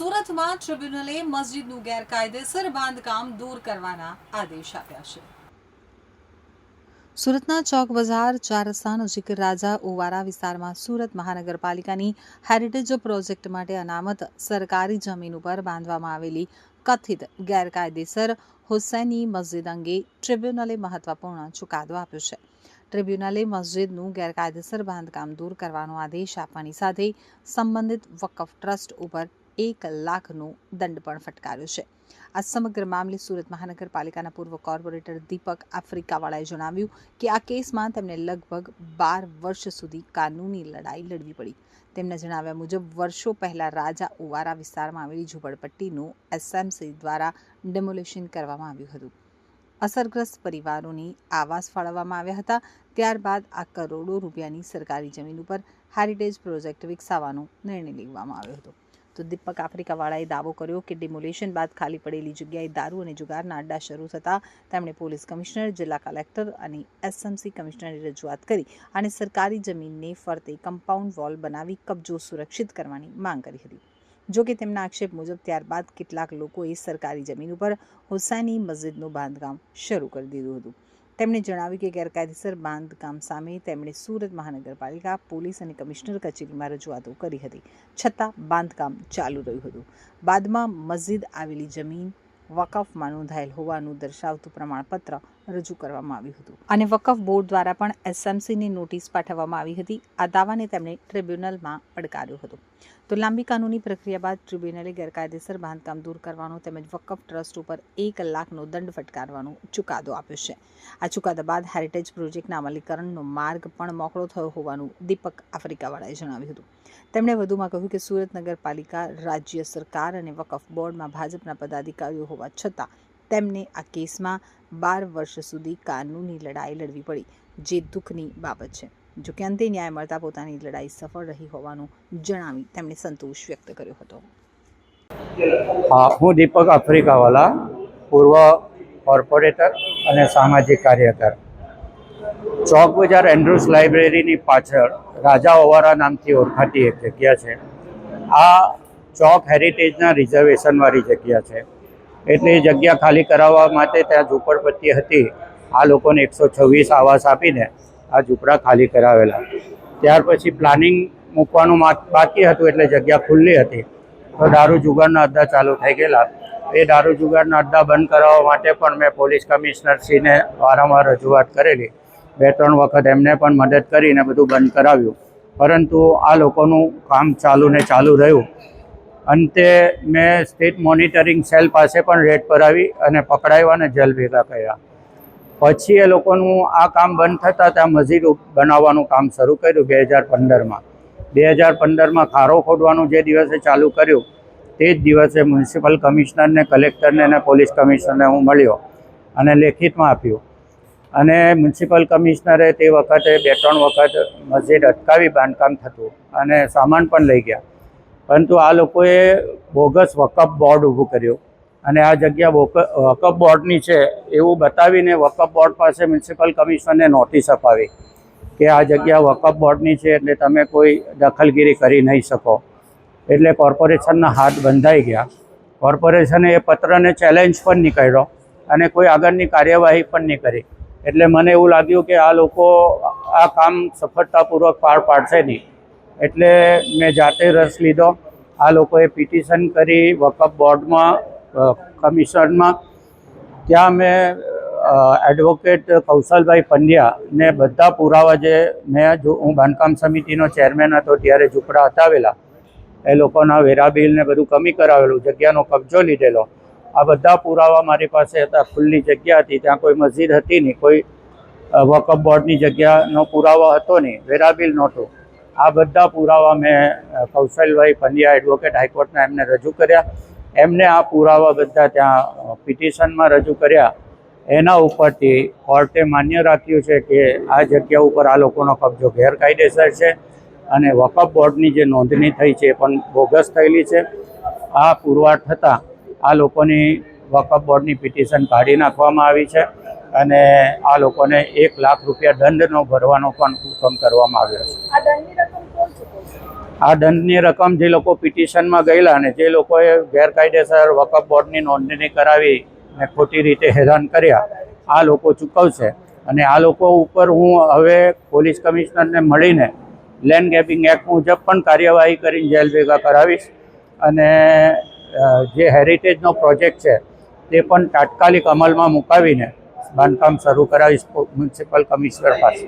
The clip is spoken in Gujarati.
સુરતમાં ટ્રિબ્યુનલે મસ્જિદનું ગેરકાયદેસર બાંધકામ દૂર કરવાના આદેશ આપ્યા છે। સુરતના ચોક બજાર 4 રસ્તા નજીક રાજા ઓવારા વિસ્તારમાં સુરત મહાનગરપાલિકાની હેરિટેજ પ્રોજેક્ટ માટે અનામત સરકારી જમીન ઉપર બાંધવામાં આવેલી કથિત ગેરકાયદેસર હુસૈની મસ્જિદ અંગે ટ્રિબ્યુનલે મહત્વપૂર્ણ ચુકાદો આપ્યો છે। ટ્રિબ્યુનલે મસ્જિદનું ગેરકાયદેસર બાંધકામ દૂર કરવાનો આદેશ આપવાની સાથે સંબંધિત વકફ ટ્રસ્ટ ઉપર 1 લાખનો દંડ પણ ફટકાર્યો છે। આ સમગ્ર મામલે સુરત મહાનગરપાલિકાના પૂર્વ કોર્પોરેટર દીપક આફ્રિકાવાળાએ જણાવ્યું કે આ કેસમાં તેમને લગભગ 12 વર્ષ સુધી કાનૂની લડાઈ લડવી પડી। તેમના જણાવ્યા મુજબ વર્ષો પહેલા રાજા ઓવારા વિસ્તારમાં આવેલી ઝૂંપડપટ્ટીનું એસએમસી દ્વારા ડેમોલિશન કરવામાં આવ્યું હતું। અસરગ્રસ્ત પરિવારોને આવાસ ફાળવવામાં આવ્યા હતા। ત્યારબાદ આ કરોડો રૂપિયાની સરકારી જમીન ઉપર હેરિટેજ પ્રોજેક્ટ વિકસાવવાનો નિર્ણય લેવામાં આવ્યો હતો। તો દીપક આફ્રિકાવાળાએ દાવો કર્યો કે ડિમોલિશન બાદ ખાલી પડેલી જગ્યાએ દારૂ અને જુગારના અડ્ડા શરૂ થતાં તેમણે પોલીસ કમિશનર, જિલ્લા કલેક્ટર અને એસએમસી કમિશનરને રજૂઆત કરી અને સરકારી જમીનને ફરતે કમ્પાઉન્ડ વોલ બનાવી કબજો સુરક્ષિત કરવાની માંગ કરી હતી। જોકે તેમના આક્ષેપ મુજબ ત્યારબાદ કેટલાક લોકોએ સરકારી જમીન ઉપર હુસૈની મસ્જિદનું બાંધકામ શરૂ કરી દીધું હતું। તેમણે જણાવ્યું કે ગેરકાયદેસર બાંધકામ સામે તેમણે સુરત મહાનગરપાલિકા, પોલીસ અને કમિશનર કચેરીમાં રજૂઆતો કરી હતી, છતાં બાંધકામ ચાલુ રહ્યું હતું। બાદમાં મસ્જિદ આવેલી જમીન વકફમાં નોંધાયેલ હોવાનું દર્શાવતું પ્રમાણપત્ર રજૂ કરવામાં આવ્યું હતું અને વકફ બોર્ડ દ્વારા પણ એસએમસીને નોટિસ પાઠવવામાં આવી હતી। આ દાવાને તેમણે ટ્રિબ્યુનલમાં પડકાર્યો હતો। તો લાંબી કાનૂની પ્રક્રિયા બાદ ટ્રિબ્યુનલે ગેરકાયદેસર બાંધકામ દૂર કરવાનો તેમજ વકફ ટ્રસ્ટ ઉપર 1 લાખનો દંડ ફટકારવાનો ચુકાદો આપ્યો છે। આ ચુકાદા બાદ હેરિટેજ પ્રોજેક્ટના અમલીકરણનો માર્ગ પણ મોકળો થયો હોવાનું દીપક આફ્રિકાવાળાએ જણાવ્યું હતું। તેમણે વધુમાં કહ્યું કે સુરત નગરપાલિકા, રાજ્ય સરકાર અને વકફ બોર્ડમાં ભાજપના પદાધિકારીઓ હોવા છતાં તેમને આ કેસમાં 12 વર્ષ સુધી કાનૂની લડાઈ લડવી પડી, જે દુઃખની બાબત છે। જોકે અંતે ન્યાય મળતા પોતાની લડાઈ સફળ રહી હોવાનું જણાવી તેમણે સંતોષ વ્યક્ત કર્યો હતો। હું દીપક આફ્રિકાવાલા, પૂર્વ કોર્પોરેટર અને સામાજિક કાર્યકર। ચોક બજાર એન્ડ્રુસ લાઇબ્રેરીની પાછળ રાજા ઓવારા નામથી ઓળખાતી એક જગ્યા છે। આ ચોક હેરિટેજના રિઝર્વેશનવાળી જગ્યા છે, એટલે એ જગ્યા ખાલી કરાવવા માટે ત્યાં ઝૂંપડપટ્ટી હતી। આ લોકોને 126 આવાસ આપીને આ ઝૂંપડા ખાલી કરાવેલા। ત્યાર પછી પ્લાનિંગ મૂકવાનું બાકી હતું, એટલે જગ્યા ખુલ્લી હતી, તો દારૂ જુગારના અડ્ડા ચાલુ થઈ ગયેલા। એ દારૂ જુગારના અડ્ડા બંધ કરાવવા માટે પણ મેં પોલીસ કમિશનરશ્રીને વારંવાર રજૂઆત કરેલી। 2-3 વખત એમને પણ મદદ કરીને બધું બંધ કરાવ્યું, પરંતુ આ લોકોનું કામ ચાલુ ને ચાલુ રહ્યું। અંતે મેં સ્ટેટ મોનિટરિંગ સેલ પાસે પણ રેડ કરાવી અને પકડાવ્યા અને જેલ ભેગા કર્યા। પછી એ લોકોનું આ કામ બંધ થતાં ત્યાં મસ્જિદ બનાવવાનું કામ શરૂ કર્યું 2015માં। 2015માં ખારો ખોદવાનું જે દિવસે ચાલુ કર્યું તે જ દિવસે મ્યુનિસિપલ કમિશનરને, કલેક્ટરને અને પોલીસ કમિશનરને હું મળ્યો અને લેખિતમાં આપ્યું। અને મ્યુનિસિપલ કમિશનરે તે વખતે 2-3 વખત મસ્જિદ અટકાવી બાંધકામ થતું અને સામાન પણ લઈ ગયા, પરંતુ આ લોકોએ બોગસ વકફ બોર્ડ ઊભું કર્યું અને આ જગ્યા વકફ બોર્ડની છે એવું બતાવીને વકફ બોર્ડ પાસે મ્યુનિસિપલ કમિશનરને નોટિસ અપાવી કે આ જગ્યા વકફ બોર્ડની છે, એટલે તમે કોઈ દખલગીરી કરી નહીં શકો। એટલે કોર્પોરેશનના હાથ બંધાઈ ગયા। કોર્પોરેશને એ પત્રને ચેલેન્જ પણ નહીં કર્યો અને કોઈ આગળની કાર્યવાહી પણ નહીં કરી। એટલે મને એવું લાગ્યું કે આ લોકો આ કામ સફળતાપૂર્વક પાર પાડશે નહીં, એટલે મેં જાતે રસ લીધો। આ લોકોએ પિટિશન કરી વકફ બોર્ડમાં, કમિશનમાં। ત્યાં મેં એડવોકેટ કૌશલભાઈ પંડ્યાને બધા પુરાવા જે હું બાંધકામ સમિતિનો ચેરમેન હતો ત્યારે ઝૂંપડા હટાવેલા, એ લોકોના વેરા બિલ ને બધું કમી કરાવેલું, જગ્યાનો કબજો લીધેલો, આ બધા પુરાવા મારી પાસે હતા। ખુલ્લી જગ્યા હતી, ત્યાં કોઈ મસ્જિદ હતી નહીં, કોઈ વકફ બોર્ડની જગ્યાનો પુરાવો હતો નહીં, વેરા બિલ નહોતું। આ બધા પુરાવા મેં કૌશલભાઈ પંડ્યા, એડવોકેટ હાઈકોર્ટના, એમને રજૂ કર્યા। એમને આ પુરાવા બધા ત્યાં પિટિશનમાં રજૂ કર્યા। એના ઉપરથી કોર્ટે માન્ય રાખ્યું છે કે આ જગ્યા ઉપર આ લોકોનો કબજો ગેરકાયદેસર છે અને વકફ બોર્ડની જે નોંધણી થઈ છે એ પણ બોગસ થયેલી છે। આ પુરવાર થતાં આ લોકોની વકફ બોર્ડની પિટિશન કાઢી નાખવામાં આવી છે અને આ લોકોને 1 લાખ રૂપિયા દંડનો ભરવાનો પણ હુકમ કરવામાં આવ્યો છે। આ દંડની રકમ જે લોકો પિટિશનમાં ગયેલા અને જે લોકોએ ગેરકાયદેસર વકફ બોર્ડની નોંધણી કરાવી અને ખોટી રીતે હેરાન કર્યા, આ લોકો ચૂકવશે. અને આ લોકો ઉપર હું હવે પોલીસ કમિશનરને મળીને લેન્ડ ગ્રેબિંગ એક્ટ મુજબ પણ કાર્યવાહી કરીને જેલ ભેગા કરાવીશ. અને જે હેરિટેજનો પ્રોજેક્ટ છે તે પણ તાત્કાલિક અમલમાં મુકાવીને બાંધકામ શરૂ કરાવીશ મ્યુનિસિપલ કમિશનર પાસે.